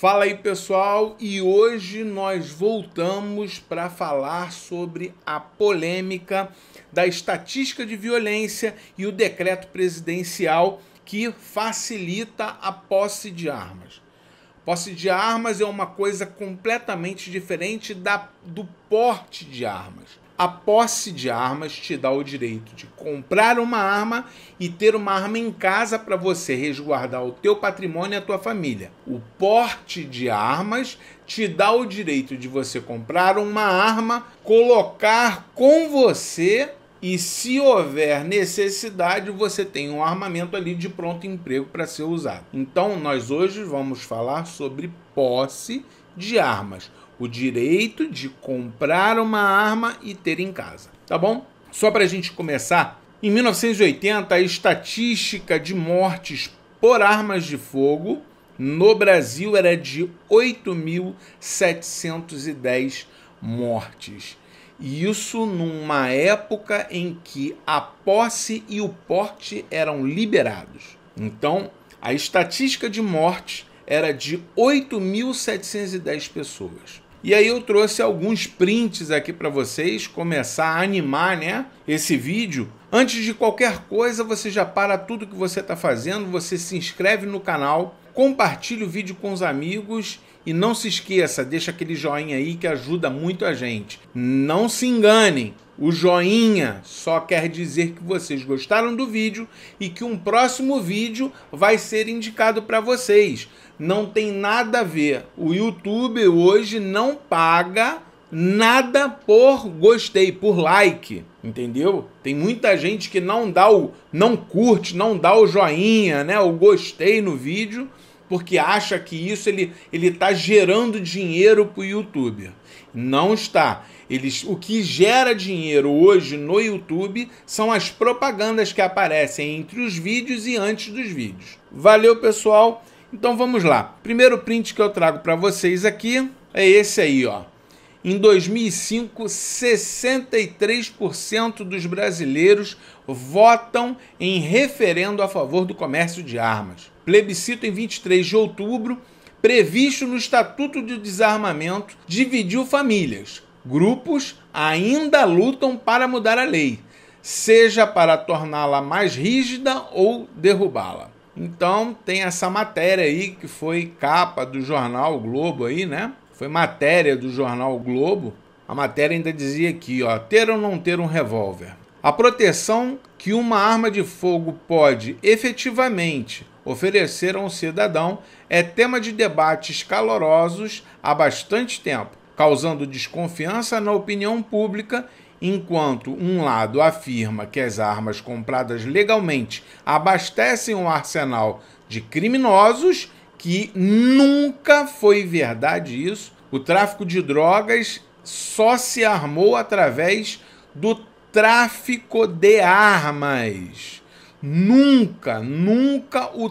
Fala aí, pessoal, e hoje nós voltamos para falar sobre a polêmica da estatística de violência e o decreto presidencial que facilita a posse de armas. Posse de armas é uma coisa completamente diferente do porte de armas. A posse de armas te dá o direito de comprar uma arma e ter uma arma em casa para você resguardar o teu patrimônio e a tua família. O porte de armas te dá o direito de você comprar uma arma, colocar com você e, se houver necessidade, você tem um armamento ali de pronto emprego para ser usado. Então, nós hoje vamos falar sobre posse de armas. O direito de comprar uma arma e ter em casa, tá bom? Só para a gente começar, em 1980, a estatística de mortes por armas de fogo no Brasil era de 8.710 mortes. Isso numa época em que a posse e o porte eram liberados. Então, a estatística de mortes era de 8.710 pessoas. E aí eu trouxe alguns prints aqui para vocês, começar a animar, né, esse vídeo. Antes de qualquer coisa, você já para tudo que você está fazendo, você se inscreve no canal, compartilha o vídeo com os amigos e não se esqueça, deixa aquele joinha aí que ajuda muito a gente. Não se enganem, o joinha só quer dizer que vocês gostaram do vídeo e que um próximo vídeo vai ser indicado para vocês. Não tem nada a ver. O YouTube hoje não paga nada por gostei, por like, entendeu? Tem muita gente que não curte, não dá o joinha, né, o gostei no vídeo, porque acha que isso ele tá gerando dinheiro pro YouTube. Não está. O que gera dinheiro hoje no YouTube são as propagandas que aparecem entre os vídeos e antes dos vídeos. Valeu, pessoal! Então vamos lá. Primeiro print que eu trago para vocês aqui é esse aí, ó. Em 2005, 63% dos brasileiros votam em referendo a favor do comércio de armas. Plebiscito em 23 de outubro, previsto no Estatuto de Desarmamento, dividiu famílias. Grupos ainda lutam para mudar a lei, seja para torná-la mais rígida ou derrubá-la. Então tem essa matéria aí que foi capa do jornal o Globo aí, né? Foi matéria do jornal o Globo. A matéria ainda dizia aqui, ó, ter ou não ter um revólver. A proteção que uma arma de fogo pode efetivamente oferecer a um cidadão é tema de debates calorosos há bastante tempo, causando desconfiança na opinião pública, enquanto um lado afirma que as armas compradas legalmente abastecem um arsenal de criminosos, que nunca foi verdade isso. O tráfico de drogas só se armou através do tráfico de armas. Nunca o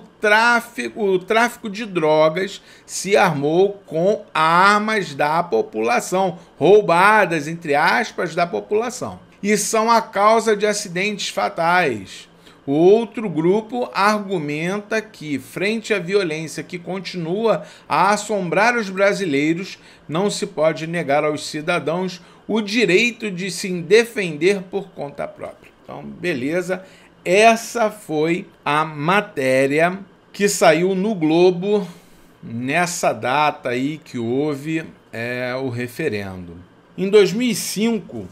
tráfico de drogas se armou com armas da população, roubadas, entre aspas, da população. E são a causa de acidentes fatais. O outro grupo argumenta que, frente à violência que continua a assombrar os brasileiros, não se pode negar aos cidadãos o direito de se defender por conta própria. Então, beleza. Essa foi a matéria que saiu no Globo nessa data aí que houve o referendo. Em 2005,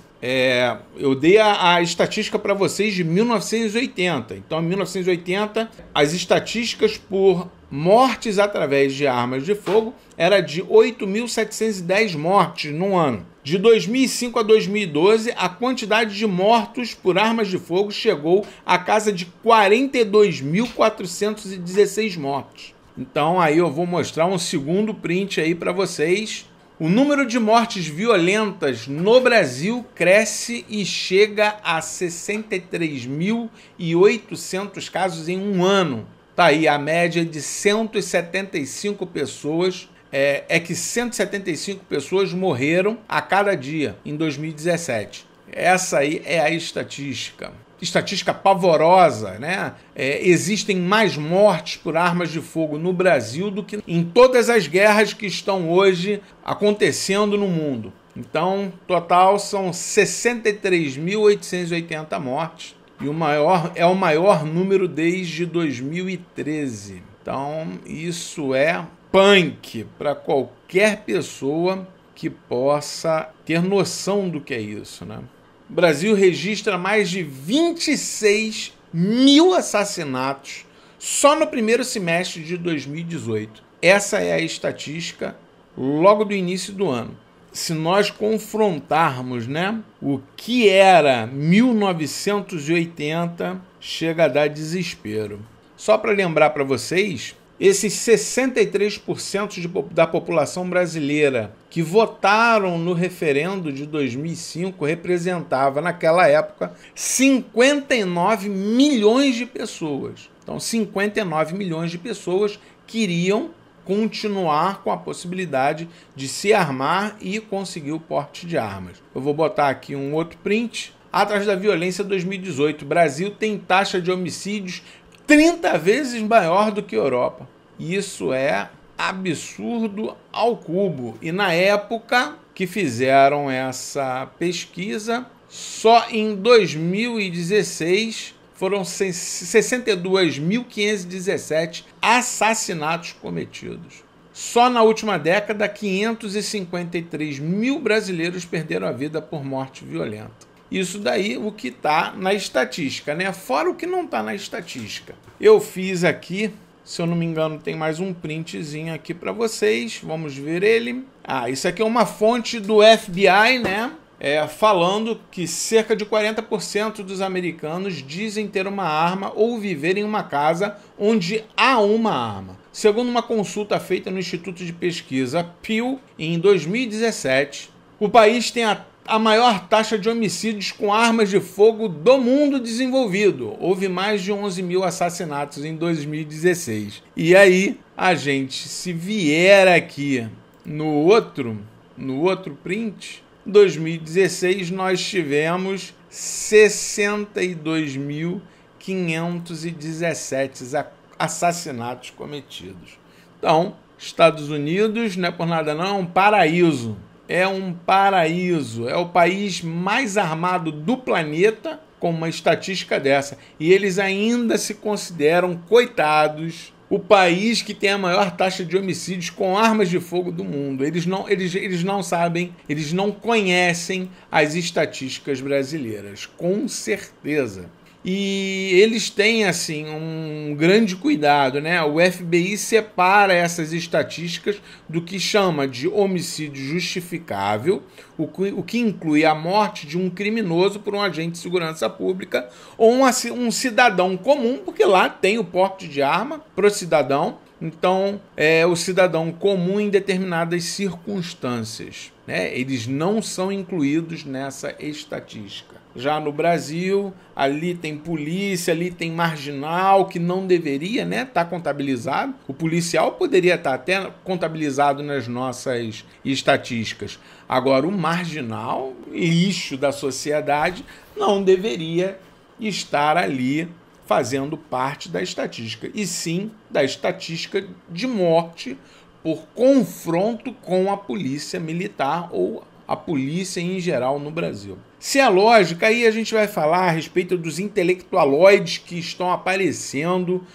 eu dei a estatística para vocês de 1980. Então, em 1980, as estatísticas por mortes através de armas de fogo era de 8.710 mortes no ano. De 2005 a 2012, a quantidade de mortos por armas de fogo chegou à casa de 42.416 mortos. Então aí eu vou mostrar um segundo print aí para vocês. O número de mortes violentas no Brasil cresce e chega a 63.800 casos em um ano. Tá aí a média de 175 pessoas. Que 175 pessoas morreram a cada dia em 2017. Essa aí é a estatística. estatística pavorosa, né? Existem mais mortes por armas de fogo no Brasil do que em todas as guerras que estão hoje acontecendo no mundo. Então, total são 63.880 mortes. E é o maior número desde 2013. Então, isso é punk para qualquer pessoa que possa ter noção do que é isso, né? O Brasil registra mais de 26 mil assassinatos só no primeiro semestre de 2018. Essa é a estatística logo do início do ano. Se nós confrontarmos, né, o que era 1980, chega a dar desespero. Só para lembrar para vocês, esses 63% da população brasileira que votaram no referendo de 2005 representava, naquela época, 59 milhões de pessoas. Então, 59 milhões de pessoas queriam continuar com a possibilidade de se armar e conseguir o porte de armas. Eu vou botar aqui um outro print. Atrás da violência 2018, Brasil tem taxa de homicídios 30 vezes maior do que a Europa. Isso é absurdo ao cubo. E na época que fizeram essa pesquisa, só em 2016 foram 62.517 assassinatos cometidos. Só na última década, 553 mil brasileiros perderam a vida por morte violenta. Isso daí o que está na estatística, né? Fora o que não está na estatística. Eu fiz aqui, se eu não me engano, tem mais um printzinho aqui para vocês. Vamos ver ele. Isso aqui é uma fonte do FBI, né? Falando que cerca de 40% dos americanos dizem ter uma arma ou viver em uma casa onde há uma arma. Segundo uma consulta feita no Instituto de Pesquisa Pew, em 2017, o país tem a maior taxa de homicídios com armas de fogo do mundo desenvolvido. Houve mais de 11 mil assassinatos em 2016. E aí, a gente, se vier aqui no outro print, em 2016 nós tivemos 62.517 assassinatos cometidos. Então, Estados Unidos, não é por nada não, é um paraíso. É um paraíso. É o país mais armado do planeta com uma estatística dessa. E eles ainda se consideram, coitados, o país que tem a maior taxa de homicídios com armas de fogo do mundo. Eles não sabem, eles não conhecem as estatísticas brasileiras, com certeza. E eles têm, assim, um grande cuidado, né? O FBI separa essas estatísticas do que chama de homicídio justificável, o que inclui a morte de um criminoso por um agente de segurança pública ou um cidadão comum, porque lá tem o porte de arma para o cidadão. Então, o cidadão comum em determinadas circunstâncias, né? Eles não são incluídos nessa estatística. Já no Brasil, ali tem polícia, ali tem marginal, que não deveria, né, estar contabilizado. O policial poderia estar até contabilizado nas nossas estatísticas. Agora, o marginal, lixo da sociedade, não deveria estar ali fazendo parte da estatística, e sim da estatística de morte por confronto com a polícia militar ou a polícia em geral no Brasil. Se é lógica, aí a gente vai falar a respeito dos intelectualoides que estão aparecendo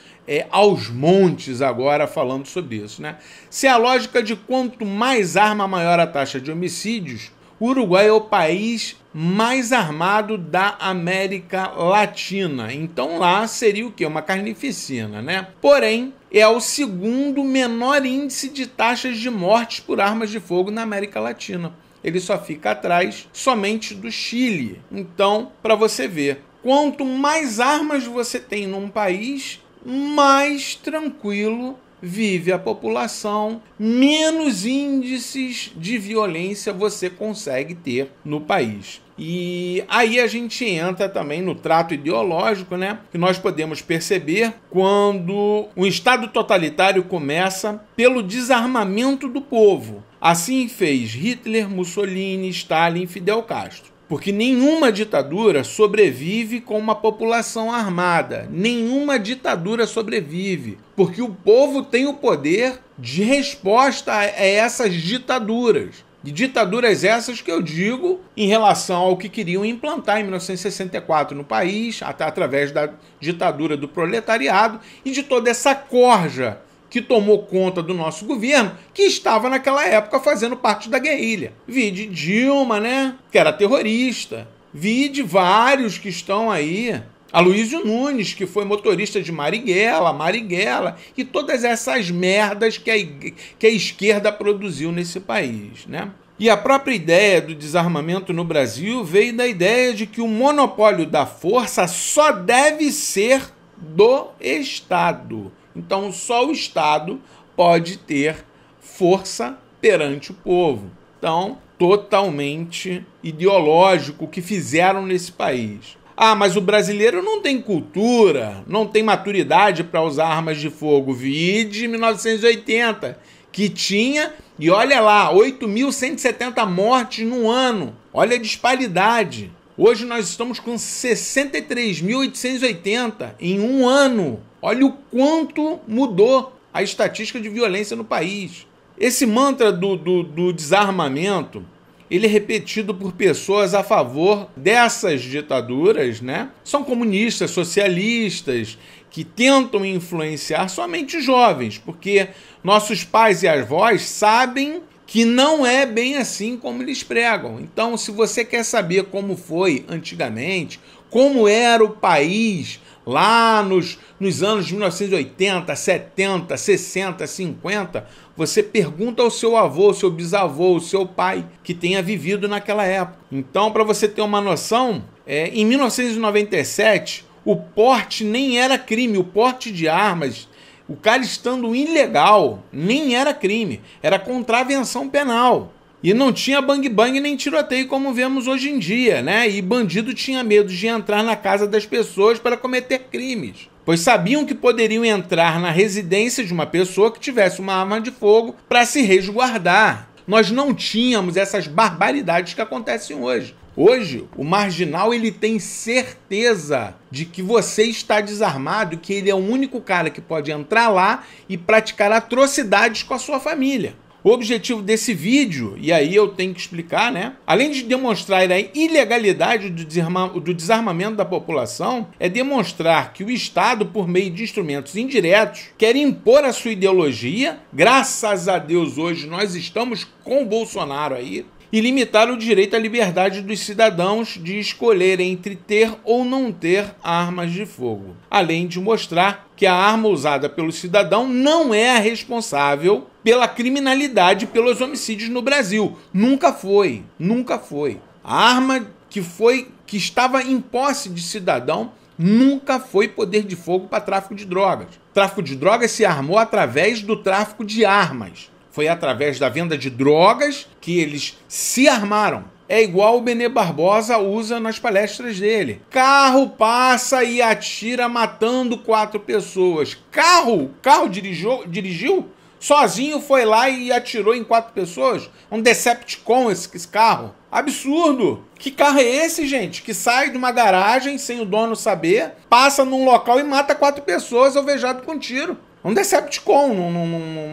aos montes agora falando sobre isso, né? Se é a lógica de quanto mais arma, maior a taxa de homicídios, o Uruguai é o país mais armado da América Latina. Então lá seria o quê? Uma carnificina, né? Porém, é o segundo menor índice de taxas de mortes por armas de fogo na América Latina. Ele só fica atrás somente do Chile. Então, para você ver, quanto mais armas você tem num país, mais tranquilo vive a população, menos índices de violência você consegue ter no país. E aí a gente entra também no trato ideológico, né? Que nós podemos perceber quando um Estado totalitário começa pelo desarmamento do povo. Assim fez Hitler, Mussolini, Stalin e Fidel Castro. Porque nenhuma ditadura sobrevive com uma população armada. Nenhuma ditadura sobrevive. Porque o povo tem o poder de resposta a essas ditaduras. E ditaduras essas que eu digo em relação ao que queriam implantar em 1964 no país, até através da ditadura do proletariado e de toda essa corja que tomou conta do nosso governo, que estava naquela época fazendo parte da guerrilha. Vi de Dilma, né, que era terrorista. Vi de vários que estão aí. Aloysio Nunes, que foi motorista de Marighella, e todas essas merdas que a esquerda produziu nesse país, né? E a própria ideia do desarmamento no Brasil veio da ideia de que o monopólio da força só deve ser do Estado. Então, só o Estado pode ter força perante o povo. Então, totalmente ideológico o que fizeram nesse país. Ah, mas o brasileiro não tem cultura, não tem maturidade para usar armas de fogo. Vide 1980, que tinha, e olha lá, 8.170 mortes no ano. Olha a disparidade. Hoje nós estamos com 63.880 em um ano. Olha o quanto mudou a estatística de violência no país. Esse mantra do desarmamento, ele é repetido por pessoas a favor dessas ditaduras, né? São comunistas, socialistas, que tentam influenciar somente jovens, porque nossos pais e avós sabem que não é bem assim como eles pregam. Então, se você quer saber como foi antigamente, como era o país lá nos anos de 1980, 70, 60, 50, você pergunta ao seu avô, ao seu bisavô, ao seu pai, que tenha vivido naquela época. Então, para você ter uma noção, em 1997, o porte nem era crime, o porte de armas, o cara estando ilegal, nem era crime, era contravenção penal. E não tinha bang-bang nem tiroteio como vemos hoje em dia, né? E bandido tinha medo de entrar na casa das pessoas para cometer crimes, pois sabiam que poderiam entrar na residência de uma pessoa que tivesse uma arma de fogo para se resguardar. Nós não tínhamos essas barbaridades que acontecem hoje. Hoje, o marginal ele tem certeza de que você está desarmado, que ele é o único cara que pode entrar lá e praticar atrocidades com a sua família. O objetivo desse vídeo, e aí eu tenho que explicar, né? Além de demonstrar a ilegalidade do desarmamento da população, é demonstrar que o Estado, por meio de instrumentos indiretos, quer impor a sua ideologia. Graças a Deus, hoje nós estamos com o Bolsonaro aí, e limitar o direito à liberdade dos cidadãos de escolher entre ter ou não ter armas de fogo. Além de mostrar que a arma usada pelo cidadão não é a responsável pela criminalidade e pelos homicídios no Brasil. Nunca foi, nunca foi. A arma que estava em posse de cidadão nunca foi poder de fogo para tráfico de drogas. O tráfico de drogas se armou através do tráfico de armas. Foi através da venda de drogas que eles se armaram. É igual o Benê Barbosa usa nas palestras dele. Carro passa e atira matando 4 pessoas. Carro dirigiu? Sozinho foi lá e atirou em 4 pessoas? Um Decepticon esse carro. Absurdo! Que carro é esse, gente? Que sai de uma garagem sem o dono saber, passa num local e mata 4 pessoas alvejado com tiro. Um Decepticon,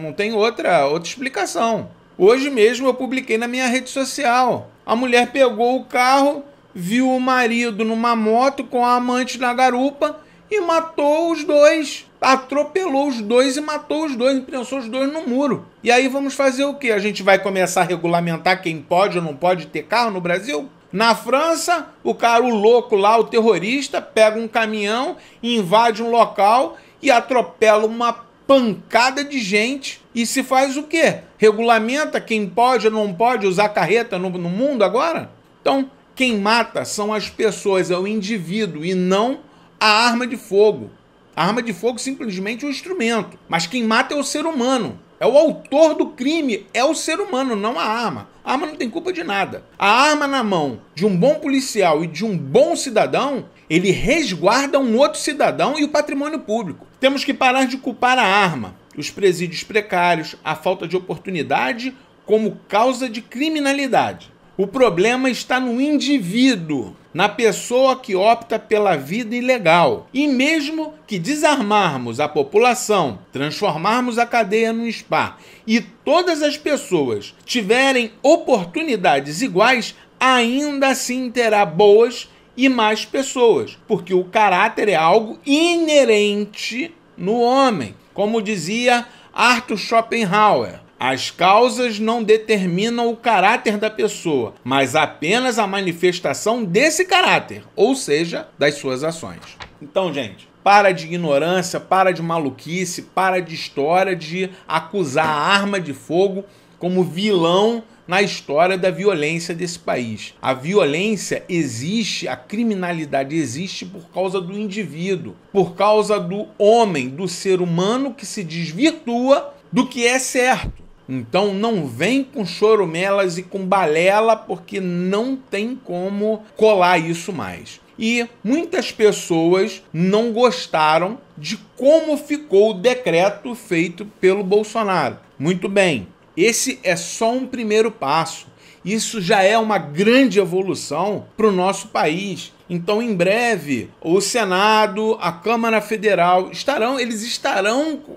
não tem outra explicação. Hoje mesmo eu publiquei na minha rede social. A mulher pegou o carro, viu o marido numa moto com a amante na garupa e matou os dois. Atropelou os dois e matou os dois, prensou os dois no muro. E aí vamos fazer o quê? A gente vai começar a regulamentar quem pode ou não pode ter carro no Brasil? Na França, o louco lá, o terrorista, pega um caminhão, invade um local e atropela uma pancada de gente. E se faz o quê? Regulamenta quem pode ou não pode usar carreta no mundo agora? Então, quem mata são as pessoas, é o indivíduo e não a arma de fogo. A arma de fogo simplesmente é um instrumento. Mas quem mata é o ser humano. É o autor do crime, é o ser humano, não a arma. A arma não tem culpa de nada. A arma na mão de um bom policial e de um bom cidadão, ele resguarda um outro cidadão e o patrimônio público. Temos que parar de culpar a arma, os presídios precários, a falta de oportunidade como causa de criminalidade. O problema está no indivíduo, na pessoa que opta pela vida ilegal. E mesmo que desarmarmos a população, transformarmos a cadeia num spa e todas as pessoas tiverem oportunidades iguais, ainda assim terá boas e mais pessoas, porque o caráter é algo inerente no homem. Como dizia Arthur Schopenhauer, as causas não determinam o caráter da pessoa, mas apenas a manifestação desse caráter, ou seja, das suas ações. Então, gente, para de ignorância, para de maluquice, para de história de acusar a arma de fogo como vilão na história da violência desse país. A violência existe, a criminalidade existe por causa do indivíduo, por causa do homem, do ser humano que se desvirtua do que é certo. Então não vem com chorumelas e com balela, porque não tem como colar isso mais. E muitas pessoas não gostaram de como ficou o decreto feito pelo Bolsonaro. Muito bem. Esse é só um primeiro passo. Isso já é uma grande evolução para o nosso país. Então, em breve, o Senado, a Câmara Federal estarão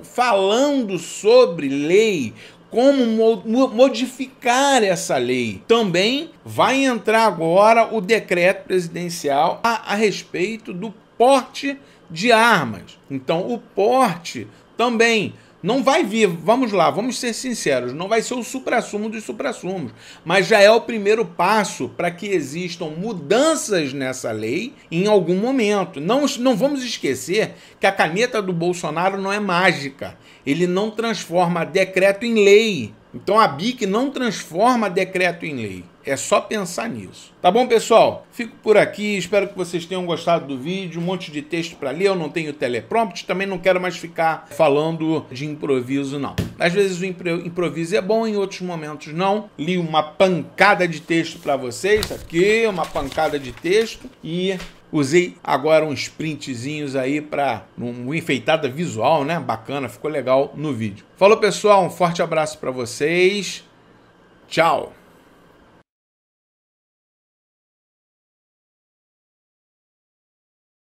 falando sobre lei, como modificar essa lei. Também vai entrar agora o decreto presidencial a respeito do porte de armas. Então, o porte também não vai vir, vamos lá, vamos ser sinceros, não vai ser o suprassumo dos suprassumos, mas já é o primeiro passo para que existam mudanças nessa lei em algum momento. Não vamos esquecer que a caneta do Bolsonaro não é mágica, ele não transforma decreto em lei. Então a BIC não transforma decreto em lei. É só pensar nisso. Tá bom, pessoal? Fico por aqui. Espero que vocês tenham gostado do vídeo. Um monte de texto para ler. Eu não tenho teleprompter. Também não quero mais ficar falando de improviso, não. Às vezes o improviso é bom, em outros momentos não. Li uma pancada de texto para vocês. Aqui, uma pancada de texto. E usei agora uns printzinhos aí para uma enfeitada visual, né? Bacana, ficou legal no vídeo. Falou, pessoal. Um forte abraço para vocês. Tchau.